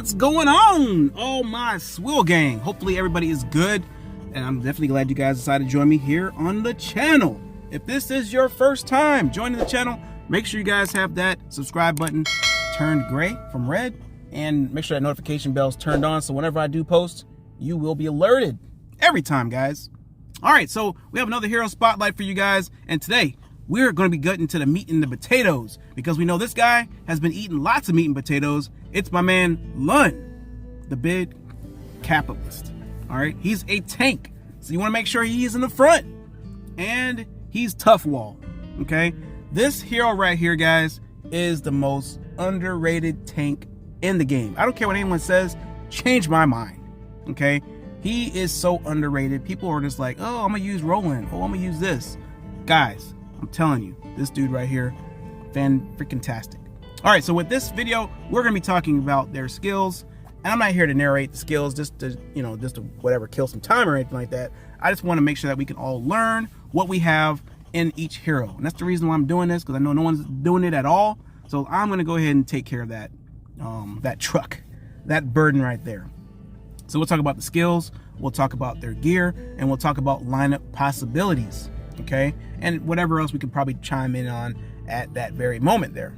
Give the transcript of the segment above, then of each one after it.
What's going on, all my SWILL gang? Hopefully everybody is good, and I'm definitely glad you guys decided to join me here on the channel. If this is your first time joining the channel, make sure you guys have that subscribe button turned gray from red, and make sure that notification bell's turned on so whenever I do post, you will be alerted every time, guys. All right, so we have another hero spotlight for you guys, and today we're going to be getting to the meat and the potatoes, because we know this guy has been eating lots of meat and potatoes. It's my man Lund, the big capitalist. All right, he's a tank, so you want to make sure he's in the front, and he's tough wall. Okay, this hero right here, guys, is the most underrated tank in the game. I don't care what anyone says, change my mind. Okay, he is so underrated. People are just like, oh, I'm gonna use Roland, oh, I'm gonna use this. Guys, I'm telling you, this dude right here, fan-freaking-tastic. All right, so with this video, we're gonna be talking about their skills, and I'm not here to narrate the skills just to, just to whatever, kill some time or anything like that. I just want to make sure that we can all learn what we have in each hero, and that's the reason why I'm doing this, because I know no one's doing it at all. So I'm gonna go ahead and take care of that, that truck, that burden right there. So we'll talk about the skills, we'll talk about their gear, and we'll talk about lineup possibilities. Okay, and whatever else we can probably chime in on at that very moment there.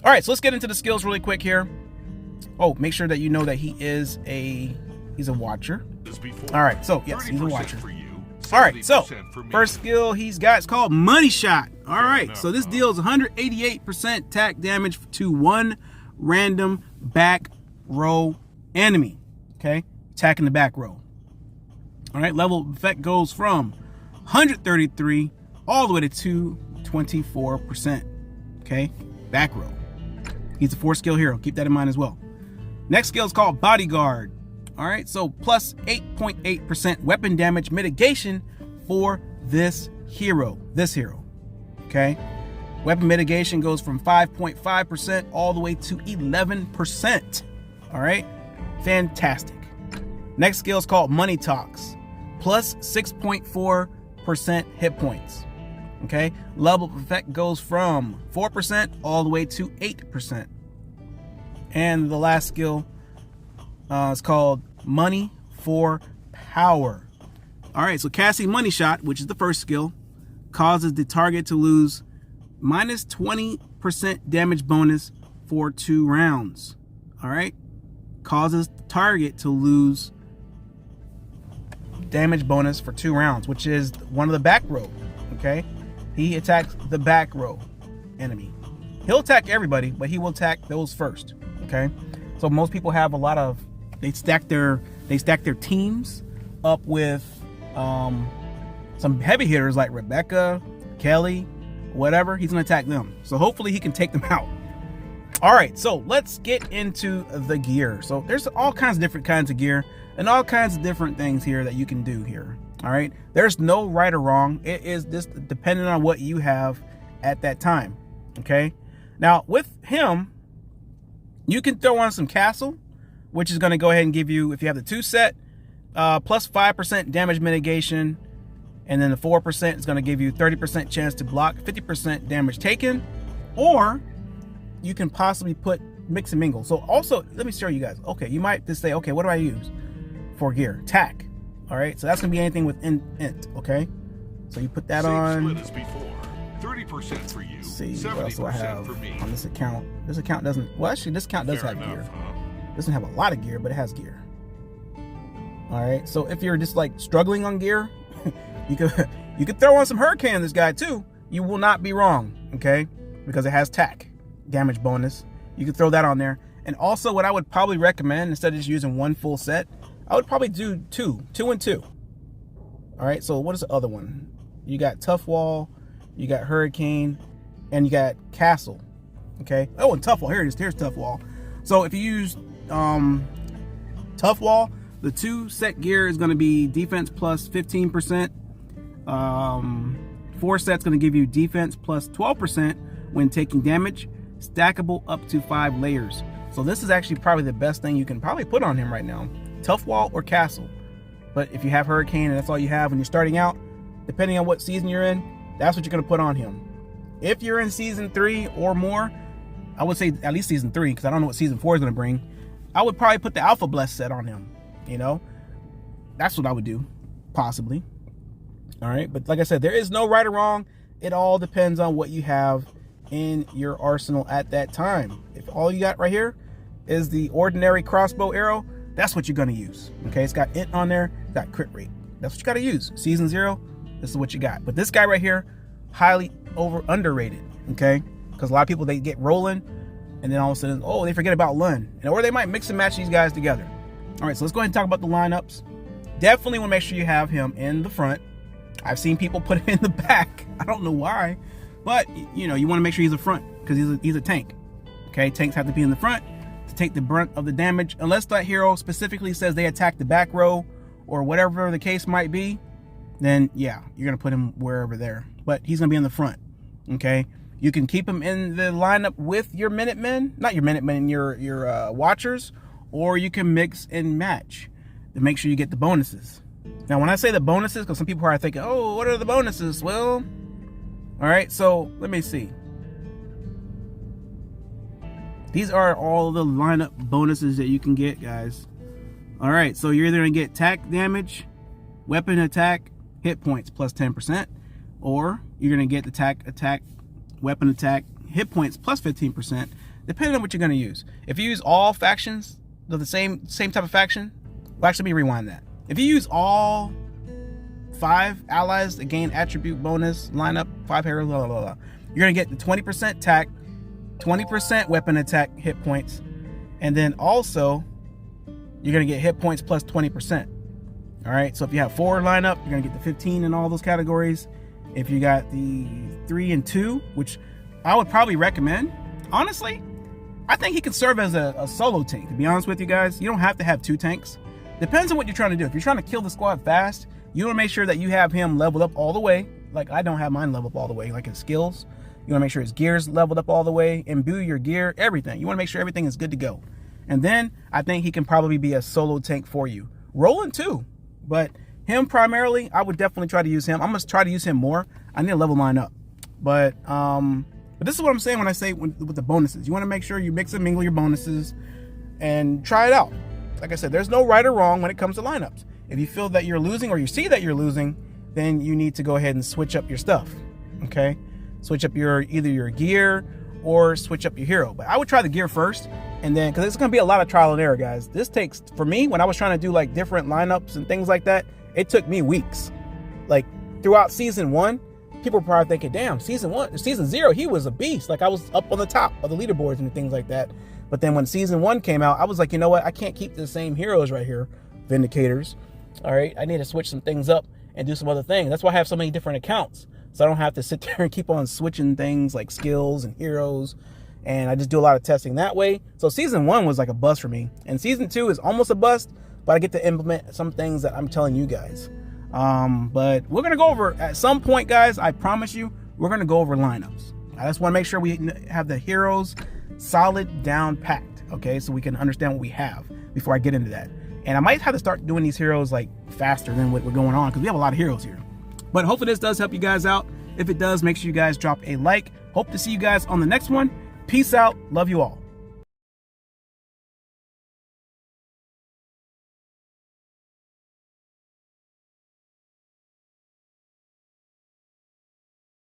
All right, so let's get into the skills really quick here. Oh, make sure that you know that he's a watcher. All right, so yes, he's a watcher. All right, so first skill he's got is called Money Shot. All right, so this deals 188% attack damage to one random back row enemy. Okay, attacking the back row. All right, level of effect goes from 133 all the way to 224%. Okay, back row. He's a 4-skill hero, keep that in mind as well. Next skill is called Bodyguard. All right, so plus 8.8% weapon damage mitigation for this hero. Okay, weapon mitigation goes from 5.5% all the way to 11%. All right, fantastic. Next skill is called Money Talks, plus 6.4% hit points. Okay, level of effect goes from 4% all the way to 8%. And the last skill is called Money for Power. All right, so casting Money Shot, which is the first skill, causes the target to lose minus 20% damage bonus for 2 rounds. All right, causes the target to lose damage bonus for 2 rounds, which is one of the back row. Okay, he attacks the back row enemy. He'll attack everybody, but he will attack those first. Okay, so most people have a lot of, they stack their teams up with some heavy hitters like Rebecca, Kelly, whatever. He's gonna attack them, so hopefully he can take them out. All right, so let's get into the gear. So there's all kinds of different kinds of gear and all kinds of different things here that you can do here. All right, there's no right or wrong. It is just depending on what you have at that time. Okay, now with him, you can throw on some castle, which is going to go ahead and give you, if you have the 2 set, plus 5% damage mitigation, and then the 4% is going to give you 30% chance to block, 50% damage taken, or you can possibly put mix and mingle. So also, let me show you guys. Okay, you might just say, okay, what do I use for gear? Tack. All right, so that's gonna be anything with int. Okay, so you put that on. 30% for you. Let's see what else do I have on this account. This account doesn't. Well, actually, this account does have gear. Doesn't have a lot of gear, but it has gear. All right, so if you're just like struggling on gear, you could throw on some hurricane on this guy too. You will not be wrong. Okay, because it has tack damage bonus. You can throw that on there. And also, what I would probably recommend, instead of just using one full set, I would probably do two and two. All right, so what is the other one? You got Tough Wall, you got Hurricane, and you got Castle. Okay. Oh, and Tough Wall. Here it is. Here's Tough Wall. So if you use Tough Wall, the 2 set gear is going to be defense plus 15%. 4 set's going to give you defense plus 12% when taking damage. Stackable up to 5 layers. So this is actually probably the best thing you can probably put on him right now. Tough Wall or Castle. But if you have Hurricane and that's all you have when you're starting out, depending on what season you're in, that's what you're going to put on him. If you're in season 3 or more, I would say at least season 3, because I don't know what season 4 is going to bring. I would probably put the Alpha Bless set on him. You know, that's what I would do, possibly. All right, but like I said, there is no right or wrong. It all depends on what you have in your arsenal at that time. If all you got right here is the ordinary crossbow arrow, that's what you're going to use. Okay, it's got int on there, it's got crit rate. That's what you got to use. Season 0, this is what you got. But this guy right here, highly underrated. Okay, because a lot of people, they get rolling and then all of a sudden, oh, they forget about Lund, or they might mix and match these guys together. All right, so let's go ahead and talk about the lineups. Definitely want to make sure you have him in the front. I've seen people put him in the back. I don't know why, but you know, you want to make sure he's a front because he's a tank. Okay, tanks have to be in the front to take the brunt of the damage, unless that hero specifically says they attack the back row or whatever the case might be. Then yeah, you're gonna put him wherever there, but he's gonna be in the front. Okay, you can keep him in the lineup with your Minutemen, not your Minutemen, your Watchers, or you can mix and match to make sure you get the bonuses. Now, when I say the bonuses, because some people are thinking, oh, what are the bonuses? Well, all right, so let me see. These are all the lineup bonuses that you can get, guys. All right, so you're either going to get attack damage, weapon attack, hit points plus 10%, or you're going to get attack, weapon attack, hit points plus 15%, depending on what you're going to use. If you use all factions of the same type of faction, well, actually, let me rewind that. If you use all 5 allies that gain attribute bonus lineup, 5 heroes, blah, blah, blah, blah, you're going to get the 20% attack, 20% weapon attack hit points, and then also you're going to get hit points plus 20%. All right, so if you have 4 lineup, you're going to get the 15 in all those categories. If you got the 3 and 2, which I would probably recommend, honestly, I think he could serve as a solo tank. To be honest with you guys, you don't have to have 2 tanks. Depends on what you're trying to do. If you're trying to kill the squad fast, you want to make sure that you have him leveled up all the way. Like I don't have mine leveled up all the way, like his skills. You want to make sure his gear's leveled up all the way, imbue your gear, everything. You want to make sure everything is good to go. And then I think he can probably be a solo tank for you. Roland too, but him primarily, I would definitely try to use him. I'm going to try to use him more. I need to level mine up. But this is what I'm saying when I say with the bonuses. You want to make sure you mix and mingle your bonuses and try it out. Like I said, there's no right or wrong when it comes to lineups. If you feel that you're losing or you see that you're losing, then you need to go ahead and switch up your stuff. Okay? Switch up either your gear or switch up your hero. But I would try the gear first, and then, because it's going to be a lot of trial and error, guys. This takes, for me, when I was trying to do like different lineups and things like that, it took me weeks. Like throughout season 1, people were probably thinking, damn, season 0, he was a beast. Like I was up on the top of the leaderboards and things like that. But then when season 1 came out, I was like, you know what? I can't keep the same heroes right here, Vindicators. All right, I need to switch some things up and do some other things. That's why I have so many different accounts. So I don't have to sit there and keep on switching things like skills and heroes. And I just do a lot of testing that way. So season 1 was like a bust for me. And season 2 is almost a bust, but I get to implement some things that I'm telling you guys. But we're going to go over, at some point, guys, I promise you, we're going to go over lineups. I just want to make sure we have the heroes solid down packed, okay, so we can understand what we have before I get into that. And I might have to start doing these heroes like faster than what we're going on, because we have a lot of heroes here. But hopefully this does help you guys out. If it does, make sure you guys drop a like. Hope to see you guys on the next one. Peace out. Love you all.